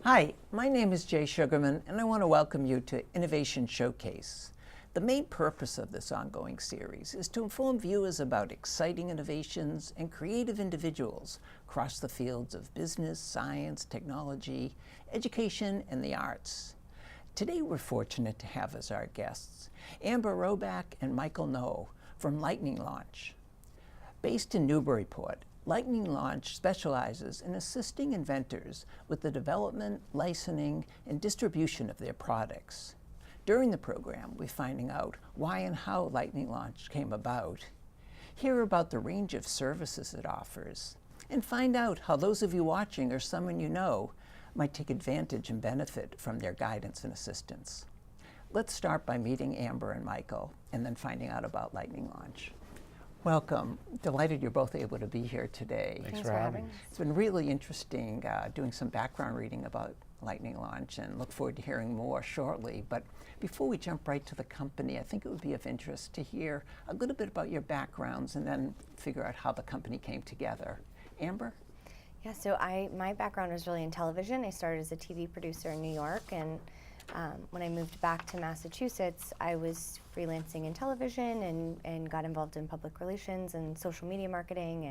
Hi, my name is Jay Sugarman, and I want to welcome you to Innovation Showcase. The main purpose of this ongoing series is to inform viewers about exciting innovations and creative individuals across the fields of business, science, technology, education, and the arts. Today we're fortunate to have as our guests Amber Roback and Michael Ngo from Lightning Launch. Based in Newburyport, Lightning Launch specializes in assisting inventors with the development, licensing, and distribution of their products. During the program, we're finding out why and how Lightning Launch came about, hear about the range of services it offers, and find out how those of you watching or someone you know might take advantage and benefit from their guidance and assistance. Let's start by meeting Amber and Michael, and then finding out about Lightning Launch. Welcome. Delighted you're both able to be here today. Thanks for having us. It's been really interesting doing some background reading about Lightning Launch, and look forward to hearing more shortly. But before we jump right to the company, I think it would be of interest to hear a little bit about your backgrounds and then figure out how the company came together. Amber? Yeah, so my background was really in television. I started as a TV producer in New York, and when I moved back to Massachusetts, I was freelancing in television and got involved in public relations and social media marketing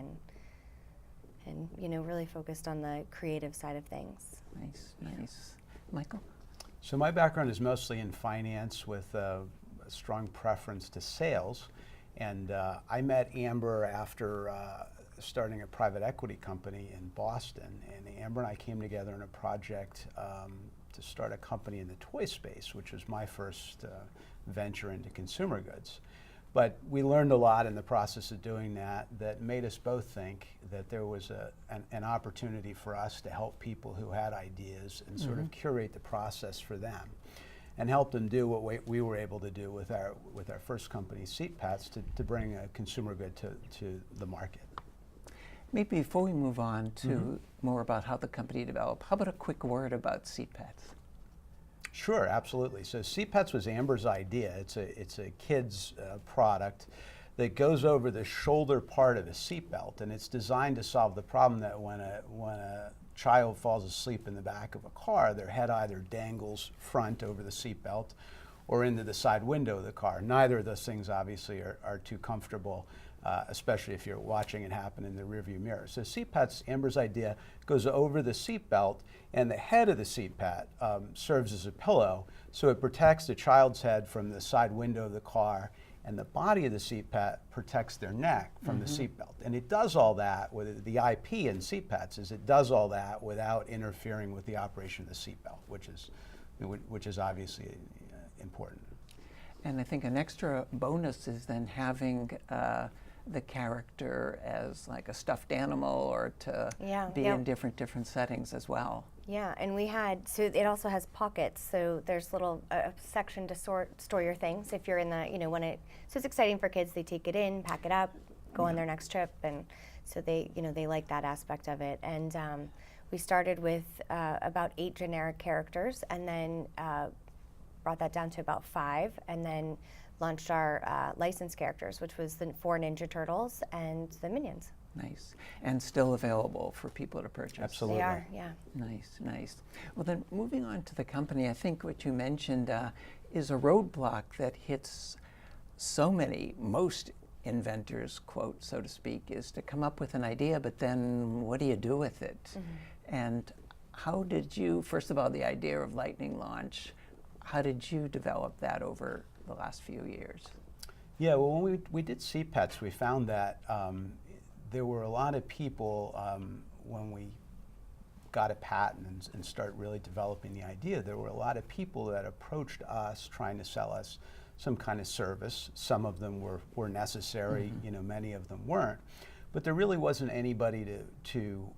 and you know, really focused on the creative side of things. Nice, nice. Michael? So my background is mostly in finance with a strong preference to sales. And I met Amber after starting a private equity company in Boston. And Amber and I came together in a project to start a company in the toy space, which was my first venture into consumer goods. But we learned a lot in the process of doing that made us both think that there was an opportunity for us to help people who had ideas and sort of curate the process for them and help them do what we were able to do with our first company, SeatPats, to bring a consumer good to the market. Maybe before we move on to more about how the company developed, how about a quick word about SeatPats? Sure, absolutely. So SeatPats was Amber's idea. It's a kid's product that goes over the shoulder part of a seatbelt, and it's designed to solve the problem that when a child falls asleep in the back of a car, their head either dangles front over the seatbelt or into the side window of the car. Neither of those things obviously are too comfortable, especially if you're watching it happen in the rearview mirror. So SeatPats, Amber's idea, goes over the seatbelt, and the head of the seatpat serves as a pillow, so it protects the child's head from the side window of the car, and the body of the seatpat protects their neck from the seatbelt. And it does all that with the IP in SeatPats is it does all that without interfering with the operation of the seatbelt, which is obviously important. And I think an extra bonus is then having the character as like a stuffed animal or to be in different settings as well. Yeah, and we had, so it also has pockets, so there's little section to store your things if you're in the, you know, so it's exciting for kids. They take it in, pack it up, go on their next trip, and so they, you know, they like that aspect of it. And we started with about 8 generic characters, and then brought that down to about 5, and then launched our licensed characters, which was the 4 Ninja Turtles and the Minions. Nice. And still available for people to purchase. Absolutely. They are, yeah. Nice, nice. Well then, moving on to the company, I think what you mentioned is a roadblock that hits most inventors, quote, so to speak, is to come up with an idea, but then what do you do with it? And how did you, first of all, the idea of Lightning Launch, how did you develop that over the last few years? Yeah, well, when we did SeatPats, we found that there were a lot of people, when we got a patent and start really developing the idea, there were a lot of people that approached us trying to sell us some kind of service. Some of them were necessary, you know, many of them weren't. But there really wasn't anybody to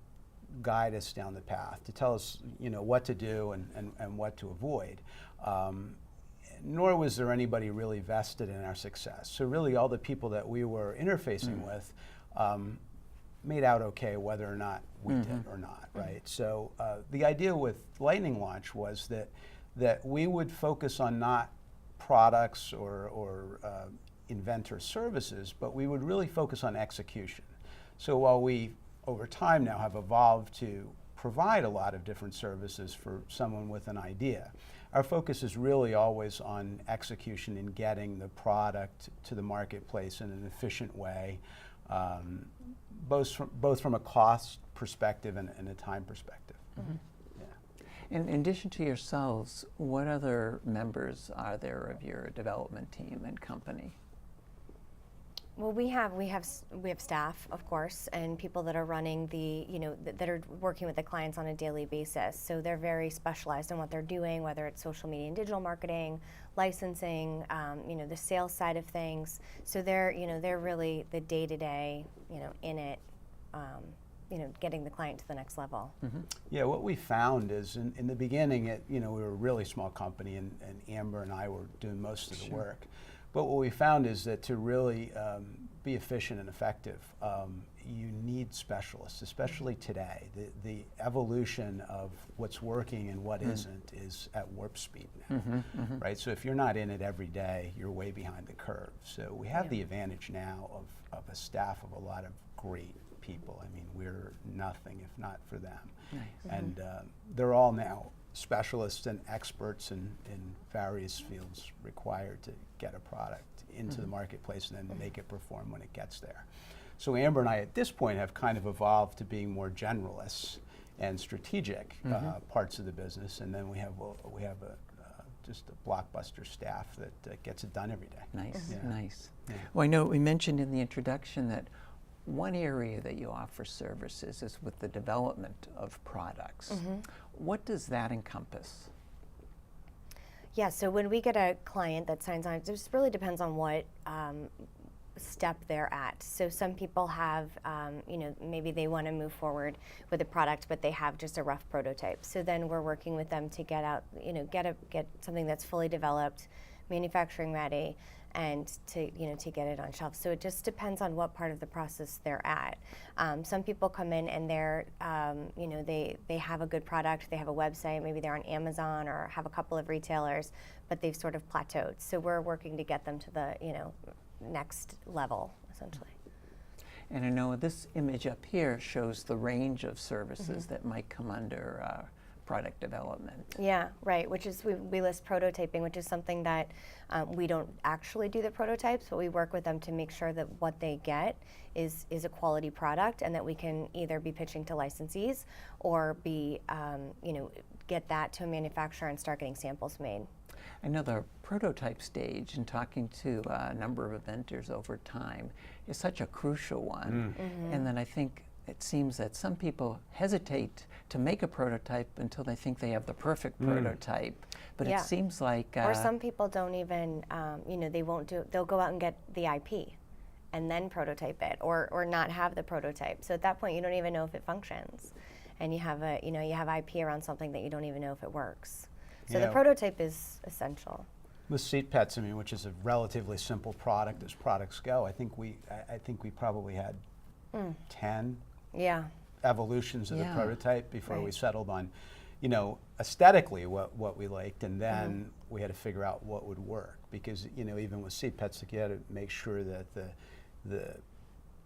guide us down the path, to tell us, you know, what to do and what to avoid. Nor was there anybody really vested in our success. So really all the people that we were interfacing with made out okay whether or not we did or not, right? So the idea with Lightning Launch was that we would focus on not products or inventor services, but we would really focus on execution. So while we, over time now, have evolved to provide a lot of different services for someone with an idea, our focus is really always on execution and getting the product to the marketplace in an efficient way, both from a cost perspective and a time perspective. Mm-hmm. Yeah. And in addition to yourselves, what other members are there of your development team and company? Well, we have staff, of course, and people that are running the, that are working with the clients on a daily basis. So they're very specialized in what they're doing, whether it's social media and digital marketing, licensing, the sales side of things. So they're really the day-to-day, in it, getting the client to the next level. Mm-hmm. Yeah, what we found is in the beginning, we were a really small company, and Amber and I were doing most of the work. But what we found is that to really be efficient and effective, you need specialists, especially today. The evolution of what's working and what isn't is at warp speed now, right? So if you're not in it every day, you're way behind the curve. So we have the advantage now of a staff of a lot of great people. I mean, we're nothing if not for them. Nice. And they're all now specialists and experts in various fields required to get a product into the marketplace and then make it perform when it gets there. So Amber and I at this point have kind of evolved to being more generalists and strategic parts of the business, and then we have just a blockbuster staff that gets it done every day. Nice, Yeah. nice. Yeah. Well, I know we mentioned in the introduction that one area that you offer services is with the development of products. What does that encompass? Yeah, so when we get a client that signs on, it just really depends on what step they're at. So some people have, maybe they want to move forward with a product, but they have just a rough prototype. So then we're working with them to get out, get something that's fully developed, manufacturing ready, and to get it on shelf. So it just depends on what part of the process they're at. Some people come in and they're, they have a good product, they have a website, maybe they're on Amazon or have a couple of retailers, but they've sort of plateaued. So we're working to get them to the, next level, essentially. And I know this image up here shows the range of services that might come under product development. Yeah, right, which is, we list prototyping, which is something that we don't actually do the prototypes, but we work with them to make sure that what they get is a quality product and that we can either be pitching to licensees or be, get that to a manufacturer and start getting samples made. I know the prototype stage and talking to a number of inventors over time is such a crucial one. And then I think it seems that some people hesitate to make a prototype until they think they have the perfect prototype. But Yeah. it seems like... Or some people don't even, they'll go out and get the IP and then prototype it or not have the prototype. So at that point, you don't even know if it functions. And you have you have IP around something that you don't even know if it works. So the Yeah. prototype is essential. With Seat Pets, which is a relatively simple product as products go, I think we probably had 10 Yeah. evolutions of the Yeah. prototype before we Right. settled on, aesthetically what we liked, and then we had to figure out what would work, because even with Seat Pets, you had to make sure that the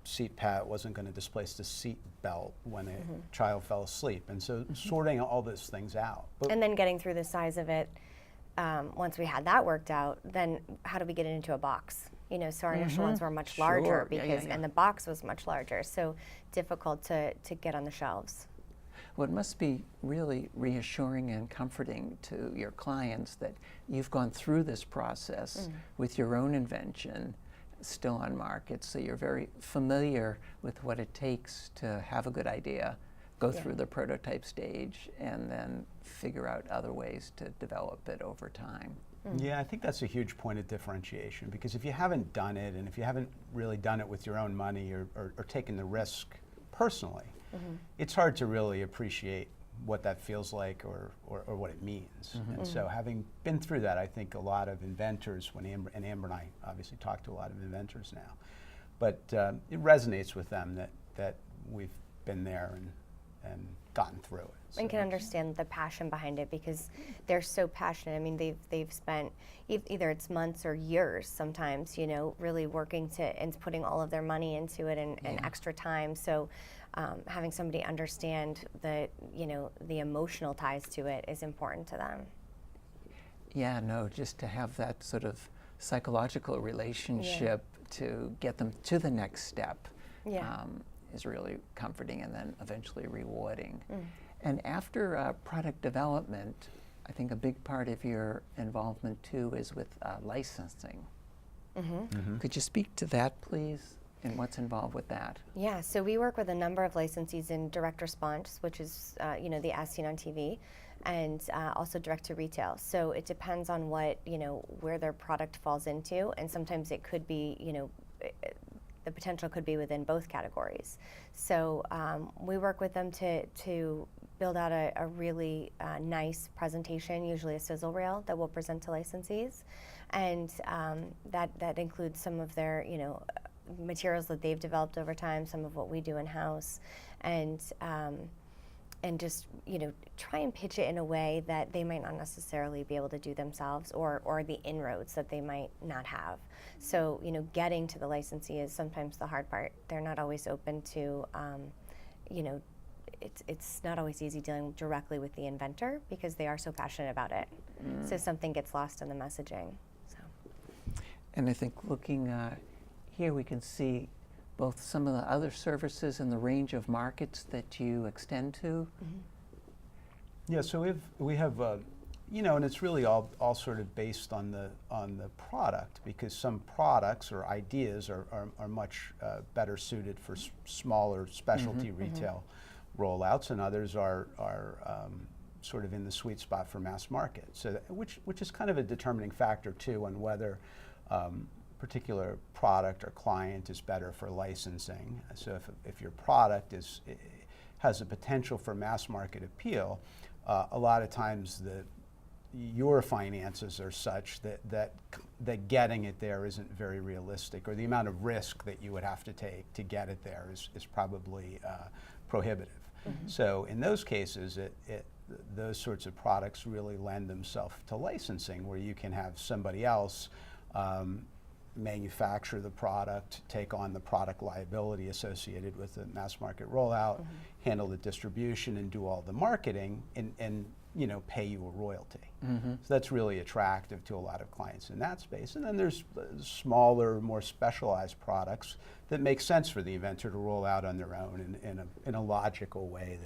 seat pad wasn't going to displace the seat belt when a child fell asleep, and so sorting all those things out. But And then getting through the size of it, once we had that worked out, then how do we get it into a box? So our initial ones were much larger Sure. Yeah, because, yeah, yeah. and the box was much larger, so difficult to get on the shelves. Well, it must be really reassuring and comforting to your clients that you've gone through this process with your own invention still on market, so you're very familiar with what it takes to have a good idea, go through the prototype stage, and then figure out other ways to develop it over time. yeah, I think that's a huge point of differentiation, because if you haven't done it, and if you haven't really done it with your own money or taken the risk personally, it's hard to really appreciate what that feels like or what it means. And so having been through that, I think a lot of inventors, when Amber and I obviously talk to a lot of inventors now, but it resonates with them that we've been there and gotten through it. And can understand the passion behind it because they're so passionate. I mean, they've spent either it's months or years sometimes, you know, really working to and putting all of their money into it and extra time. So having somebody understand the, you know, the emotional ties to it is important to them. Yeah, no, just to have that sort of psychological relationship to get them to the next step is really comforting and then eventually rewarding. And after product development, I think a big part of your involvement too is with licensing. Could you speak to that, please, and what's involved with that? Yeah, so we work with a number of licensees in direct response, which is you know, the as seen on TV, and also direct to retail. So it depends on what, you know, where their product falls into, and sometimes it could be, you know, the potential could be within both categories. So we work with them to build out a really nice presentation, usually a sizzle reel that we'll present to licensees, and that includes some of their, you know, materials that they've developed over time, some of what we do in house, and just, you know, try and pitch it in a way that they might not necessarily be able to do themselves, or the inroads that they might not have. So, you know, getting to the licensee is sometimes the hard part. They're not always open to, you know, it's not always easy dealing directly with the inventor because they are so passionate about it. So something gets lost in the messaging. So. And I think looking here, we can see both some of the other services and the range of markets that you extend to. Yeah, so we have you know, and it's really all sort of based on the product, because some products or ideas are much better suited for smaller specialty retail rollouts, and others are sort of in the sweet spot for mass market. So which is kind of a determining factor too on whether particular product or client is better for licensing. So if your product has a potential for mass market appeal, a lot of times your finances are such that getting it there isn't very realistic, or the amount of risk that you would have to take to get it there is probably prohibitive. So in those cases, those sorts of products really lend themselves to licensing, where you can have somebody else manufacture the product, take on the product liability associated with the mass market rollout, handle the distribution, and do all the marketing, and you know, pay you a royalty. So that's really attractive to a lot of clients in that space. And then there's smaller, more specialized products that make sense for the inventor to roll out on their own in a logical way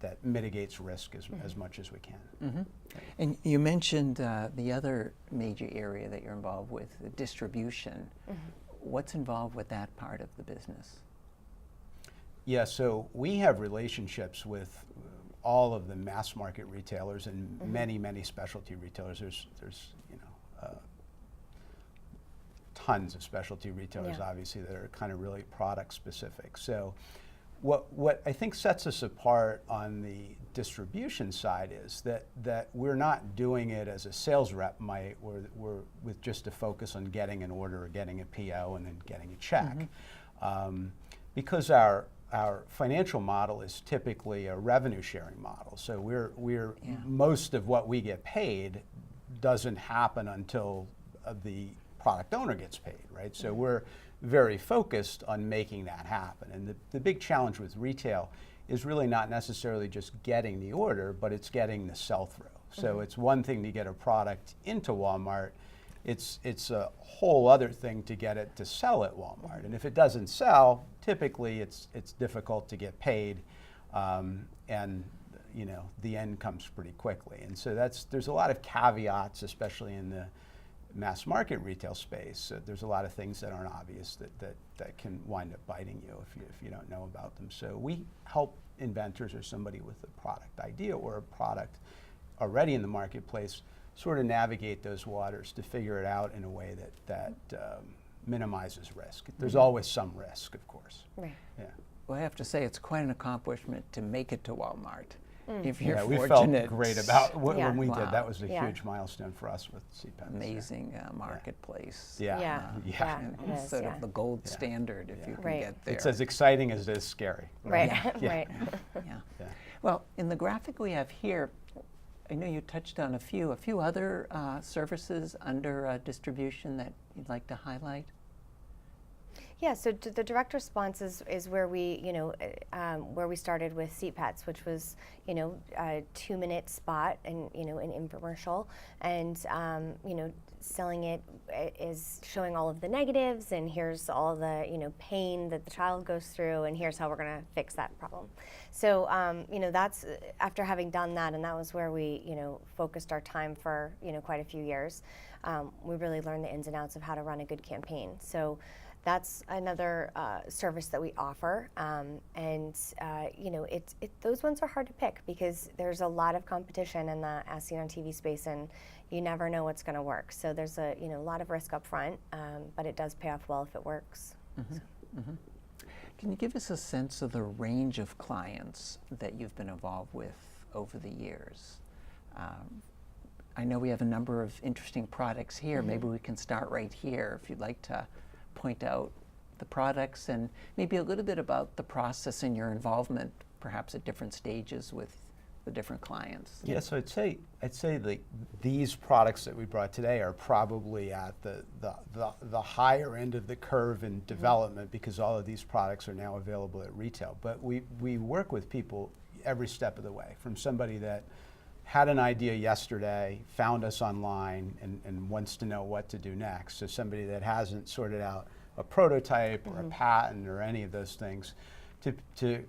that mitigates risk as much as we can. And you mentioned the other major area that you're involved with, the distribution. What's involved with that part of the business? Yeah, so we have relationships with all of the mass market retailers and many specialty retailers. There's you know, tons of specialty retailers, obviously, that are kind of really product specific. So what I think sets us apart on the distribution side is that we're not doing it as a sales rep might, we're with just a focus on getting an order or getting a PO and then getting a check. Because our financial model is typically a revenue sharing model. So we're most of what we get paid doesn't happen until the product owner gets paid, right? So we're very focused on making that happen. And the big challenge with retail is really not necessarily just getting the order, but it's getting the sell-through. So it's one thing to get a product into Walmart, it's a whole other thing to get it to sell at Walmart. And if it doesn't sell, typically it's difficult to get paid, and you know, the end comes pretty quickly. And so there's a lot of caveats, especially in the mass market retail space. There's a lot of things that aren't obvious that can wind up biting you if you don't know about them. So we help inventors or somebody with a product idea or a product already in the marketplace sort of navigate those waters to figure it out in a way that minimizes risk. There's always some risk, of course. Right. Yeah. Well, I have to say, it's quite an accomplishment to make it to Walmart. If you're Yeah, we fortunate. felt great about when we Wow. did. That was a Yeah. huge milestone for us with CPETS. Amazing marketplace. Yeah. Yeah. And It is, sort yeah. of the gold standard if you can Right. get there. It's as exciting as it is scary. Right. Yeah. Right. Yeah. Yeah. Well, in the graphic we have here, I know you touched on a few other services under distribution that you'd like to highlight. Yeah, so the direct response is where we, where we started with Seat Pets, which was, a 2-minute spot and, an infomercial. And, selling it is showing all of the negatives, and here's all the, pain that the child goes through, and here's how we're going to fix that problem. So, that's after having done that, and that was where we, focused our time for, quite a few years. We really learned the ins and outs of how to run a good campaign. So that's another service that we offer, those ones are hard to pick because there's a lot of competition in the as seen on TV space, and you never know what's going to work. So there's a lot of risk up front, but it does pay off well if it works. Mm-hmm. Mm-hmm. Can you give us a sense of the range of clients that you've been involved with over the years? I know we have a number of interesting products here. Mm-hmm. Maybe we can start right here if you'd like to point out the products and maybe a little bit about the process and your involvement, perhaps at different stages with the different clients. Yeah, so I'd say these products that we brought today are probably at the higher end of the curve in development because all of these products are now available at retail. But we work with people every step of the way, from somebody that had an idea yesterday, found us online, and wants to know what to do next. So somebody that hasn't sorted out a prototype or a patent or any of those things, to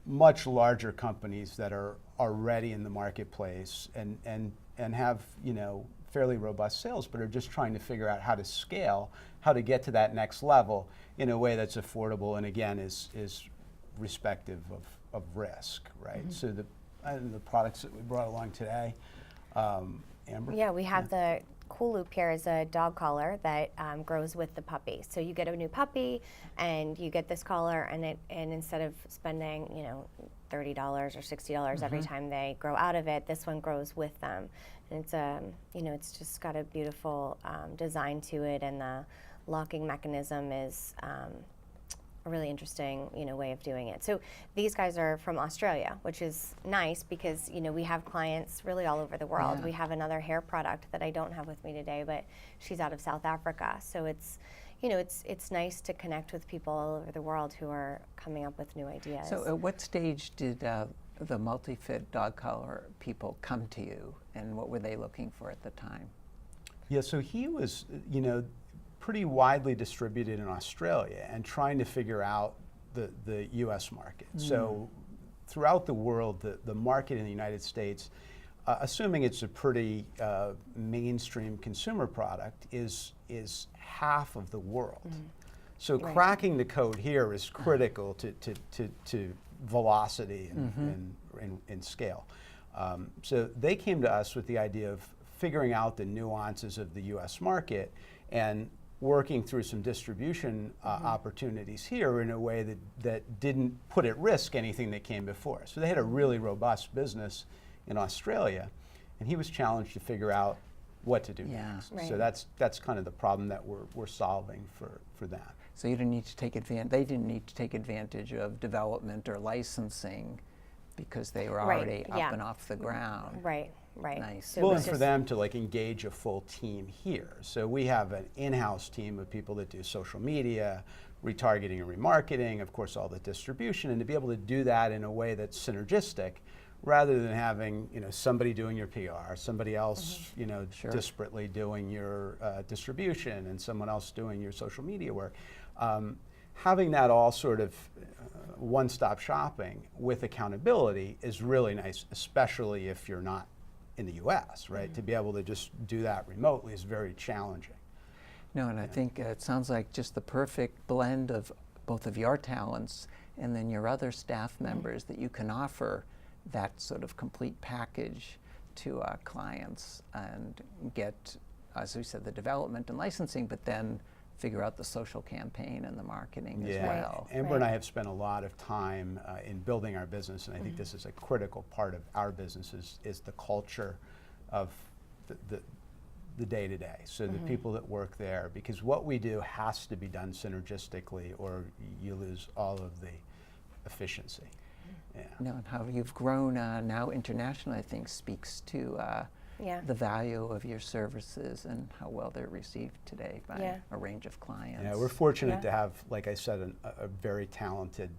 much larger companies that are already in the marketplace and have fairly robust sales, but are just trying to figure out how to scale, how to get to that next level in a way that's affordable and again is respective of risk, right? Mm-hmm. So the products that we brought along today, Amber? Yeah, we have the Cool Loop here is a dog collar that grows with the puppy. So you get a new puppy and you get this collar, and instead of spending $30 or $60 every time they grow out of it, this one grows with them. And it's it's just got a beautiful design to it, and the locking mechanism is a really interesting way of doing it. So these guys are from Australia, which is nice because we have clients really all over the world. Yeah. We have another hair product that I don't have with me today, but she's out of South Africa. So it's it's nice to connect with people all over the world who are coming up with new ideas. So at what stage did the multi-fit dog collar people come to you, and what were they looking for at the time? Yeah, so he was pretty widely distributed in Australia and trying to figure out the U.S. market. So throughout the world, the market in the United States, assuming it's a pretty mainstream consumer product, is half of the world. So cracking the code here is critical to velocity and scale. So they came to us with the idea of figuring out the nuances of the U.S. market and working through some distribution opportunities here in a way that didn't put at risk anything that came before. So they had a really robust business in Australia, and he was challenged to figure out what to do next. Right. So that's kind of the problem that we're solving for that. So you didn't need to take advantage. They didn't need to take advantage of development or licensing because they were already up and off the ground. Right. Right. Nice. So well, and for them to engage a full team here. So we have an in-house team of people that do social media, retargeting and remarketing, of course all the distribution, and to be able to do that in a way that's synergistic rather than having somebody doing your PR, somebody else disparately doing your distribution, and someone else doing your social media work. Having that all sort of one-stop shopping with accountability is really nice, especially if you're not in the U.S., right? To be able to just do that remotely is very challenging. No, and I think it sounds like just the perfect blend of both of your talents and then your other staff members that you can offer that sort of complete package to clients and get, as we said, the development and licensing, but then figure out the social campaign and the marketing as well. Amber and I have spent a lot of time in building our business, and I think this is a critical part of our business is the culture of the day-to-day. So the people that work there, because what we do has to be done synergistically or you lose all of the efficiency. Yeah. No, and how you've grown now internationally, I think, speaks to Yeah. the value of your services and how well they're received today by Yeah. a range of clients. Yeah, we're fortunate Yeah. to have, like I said, a very talented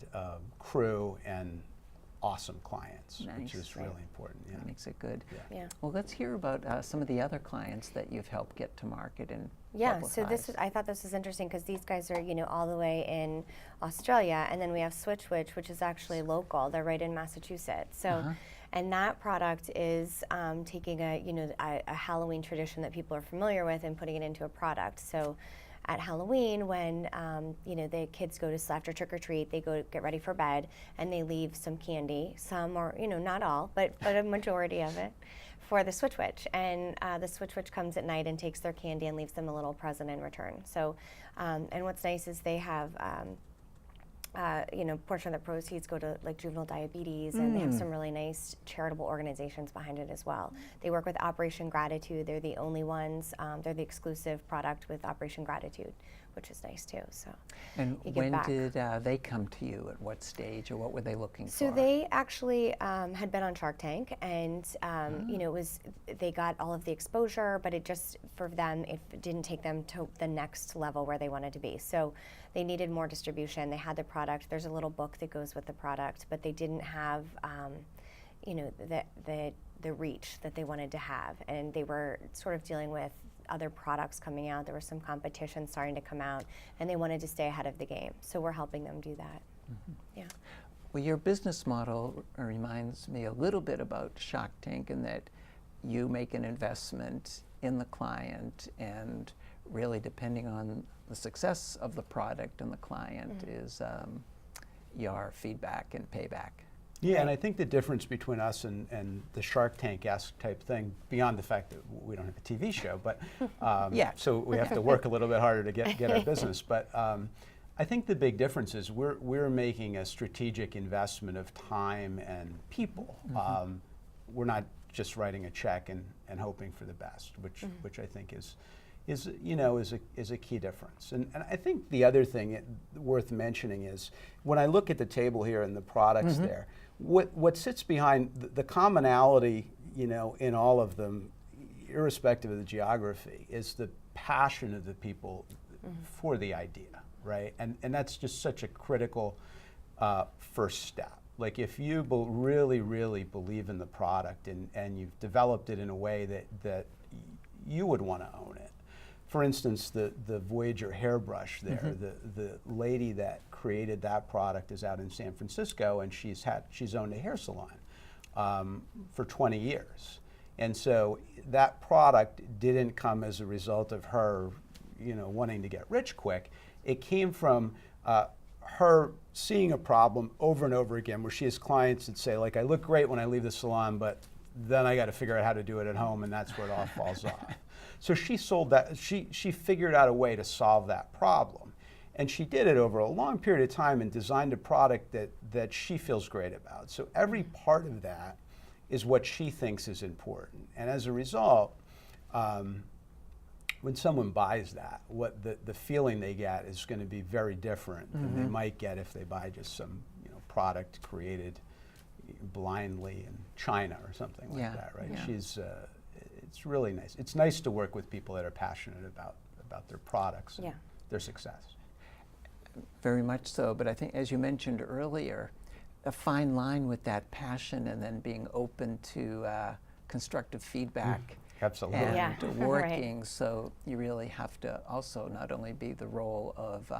crew and awesome clients, which Nice. is Right. really important. Yeah. That makes it good. Yeah. Well, let's hear about some of the other clients that you've helped get to market and Yeah, so publicize. I thought this was interesting because these guys are, all the way in Australia, and then we have Switch Witch, which is actually local. They're right in Massachusetts. So, and that product is taking a Halloween tradition that people are familiar with and putting it into a product. So, at Halloween, when the kids go to after trick or treat, they go get ready for bed, and they leave some candy, some or not all, but a majority of it, for the Switch Witch. And the Switch Witch comes at night and takes their candy and leaves them a little present in return. So, and what's nice is they have. Portion of the proceeds go to like juvenile diabetes, and they have some really nice charitable organizations behind it as well. They work with Operation Gratitude. They're the only ones. They're the exclusive product with Operation Gratitude, which is nice too. So, And you give when back. did they come to you? At what stage, or what were they looking So for? they actually had been on Shark Tank, and it was they got all of the exposure, but it just for them it didn't take them to the next level where they wanted to be. So they needed more distribution. They had the product. There's a little book that goes with the product, but they didn't have the reach that they wanted to have, and they were sort of dealing with other products coming out. There was some competition starting to come out, and they wanted to stay ahead of the game. So we're helping them do that. Yeah. Well, your business model reminds me a little bit about Shark Tank in that you make an investment in the client, and really depending on the success of the product and the client is your feedback and payback. Yeah, and I think the difference between us and the Shark Tank-esque type thing, beyond the fact that we don't have a TV show, but Yeah. so we have to work a little bit harder to get our business. But I think the big difference is we're making a strategic investment of time and people. We're not just writing a check and hoping for the best, which I think is a key difference. And I think the other thing worth mentioning is when I look at the table here and the products there, what sits behind the commonality, in all of them, irrespective of the geography, is the passion of the people for the idea, right? And that's just such a critical first step. Like if you really, really believe in the product and you've developed it in a way that you would want to own it. For instance, the Voyager hairbrush there, the lady that created that product is out in San Francisco, and she's owned a hair salon for 20 years. And so that product didn't come as a result of her, wanting to get rich quick. It came from her seeing a problem over and over again, where she has clients that say, like, I look great when I leave the salon, but then I got to figure out how to do it at home, and that's where it all falls off. So she sold that. She figured out a way to solve that problem, and she did it over a long period of time and designed a product that she feels great about. So every part of that is what she thinks is important, and as a result, when someone buys that, what the feeling they get is going to be very different than they might get if they buy just some product created blindly in China or something like that, right? Yeah. It's really nice. It's nice to work with people that are passionate about their products and their success. Very much so, but I think, as you mentioned earlier, a fine line with that passion and then being open to constructive feedback. Absolutely. And Yeah. working, so you really have to also not only be the role of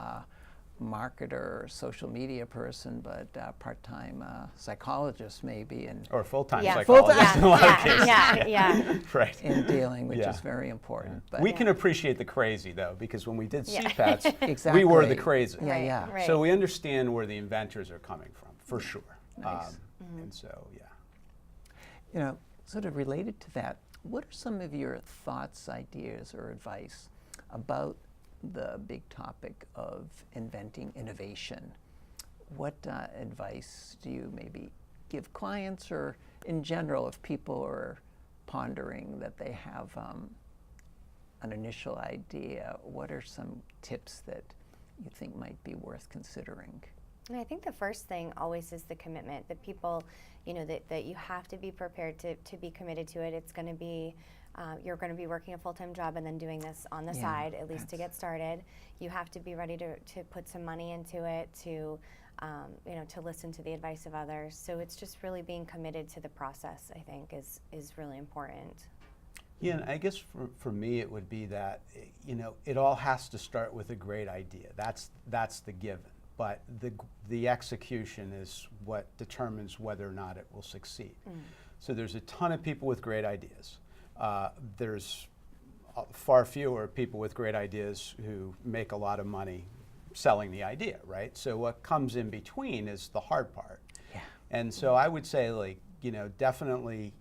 marketer, social media person, but part-time psychologist maybe, and Or full-time Yeah. psychologist in a lot of cases. Yeah. Right. in dealing, which Yeah. is very important. But We can appreciate the crazy, though, because when we did Yeah. CPATS, we were the Exactly. crazy. Yeah, Right, yeah. right. So we understand where the inventors are coming from, for sure. Nice. And so, sort of related to that, what are some of your thoughts, ideas, or advice about the big topic of inventing innovation? What advice do you maybe give clients, or in general, if people are pondering that they have an initial idea, what are some tips that you think might be worth considering? And I think the first thing always is the commitment. That people, that you have to be prepared to be committed to it. It's going to be, you're going to be working a full-time job and then doing this on the side, at least to get started. You have to be ready to put some money into it, to listen to the advice of others. So it's just really being committed to the process, I think, is really important. Yeah, and I guess for me it would be that, it all has to start with a great idea. That's the given. But the execution is what determines whether or not it will succeed. So there's a ton of people with great ideas. There's far fewer people with great ideas who make a lot of money selling the idea, right? So what comes in between is the hard part. Yeah. And so I would say, definitely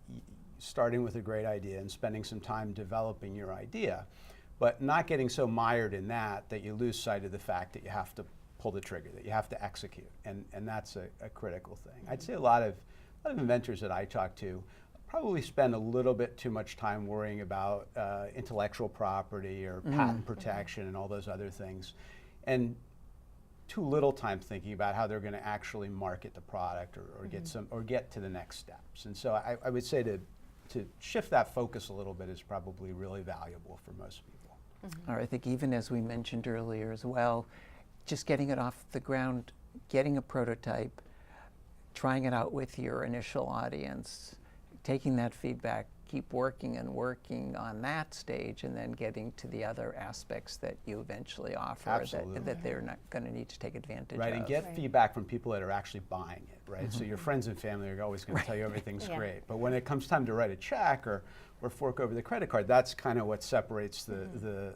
starting with a great idea and spending some time developing your idea, but not getting so mired in that you lose sight of the fact that you have to pull the trigger, that you have to execute, and that's a critical thing. I'd say a lot of inventors that I talk to probably spend a little bit too much time worrying about intellectual property or patent protection and all those other things, and too little time thinking about how they're going to actually market the product or get to the next steps. And so I would say to shift that focus a little bit is probably really valuable for most people. Or I think even as we mentioned earlier as well, just getting it off the ground, getting a prototype, trying it out with your initial audience, taking that feedback, keep working and working on that stage, and then getting to the other aspects that you eventually offer that they're not going to need to take advantage of. Right, and get feedback from people that are actually buying it, right? So your friends and family are always going to tell you everything's great. But when it comes time to write a check or fork over the credit card, that's kind of what separates the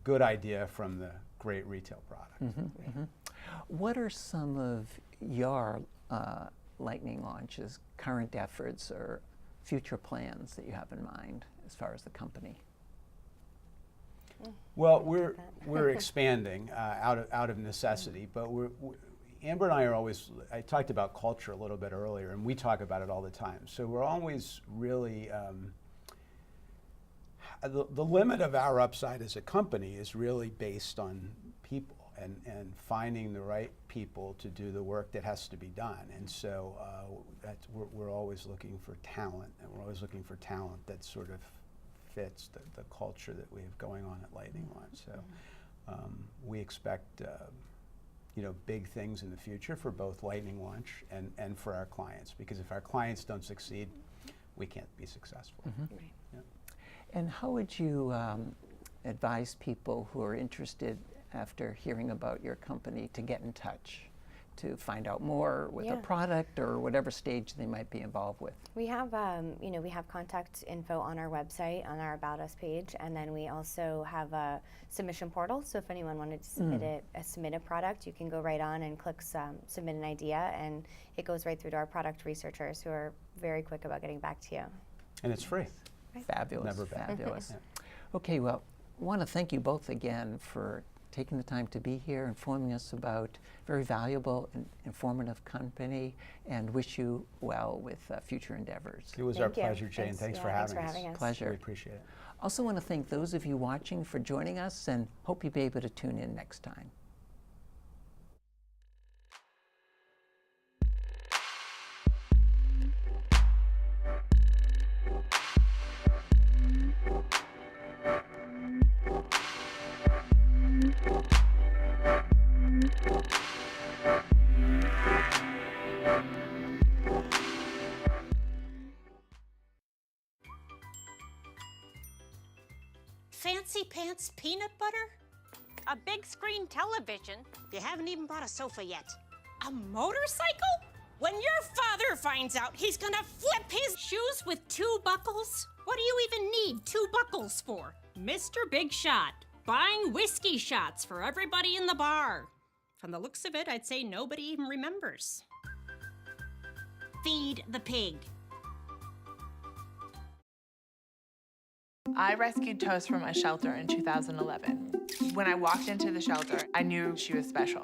good idea from the great retail product. What are some of your Lightning Launch's current efforts or future plans that you have in mind as far as the company? Well, we're expanding out of necessity, but Amber and I are always, I talked about culture a little bit earlier, and we talk about it all the time. So we're always really, the limit of our upside as a company is really based on people and finding the right people to do the work that has to be done. And so we're always looking for talent, and we're always looking for talent that sort of fits the culture that we have going on at Lightning Launch. So we expect big things in the future for both Lightning Launch and for our clients, because if our clients don't succeed, we can't be successful. Right. Yeah. And how would you advise people who are interested after hearing about your company to get in touch, to find out more with a product or whatever stage they might be involved with? We have, we have contact info on our website, on our About Us page, and then we also have a submission portal. So if anyone wanted to submit a product, you can go right on and click submit an idea, and it goes right through to our product researchers, who are very quick about getting back to you. And it's free. Fabulous. Never bad. Fabulous. Okay, well, I want to thank you both again for taking the time to be here, informing us about a very valuable and informative company, and wish you well with future endeavors. It was our pleasure, Jane. Thanks for having us. Pleasure. We appreciate it. Also want to thank those of you watching for joining us, and hope you'll be able to tune in next time. Fancy pants peanut butter? A big screen television. You haven't even bought a sofa yet. A motorcycle? When your father finds out, he's gonna flip his shoes with 2 buckles? What do you even need 2 buckles for? Mr. Big Shot, buying whiskey shots for everybody in the bar. From the looks of it, I'd say nobody even remembers. Feed the pig. I rescued Toast from a shelter in 2011. When I walked into the shelter, I knew she was special.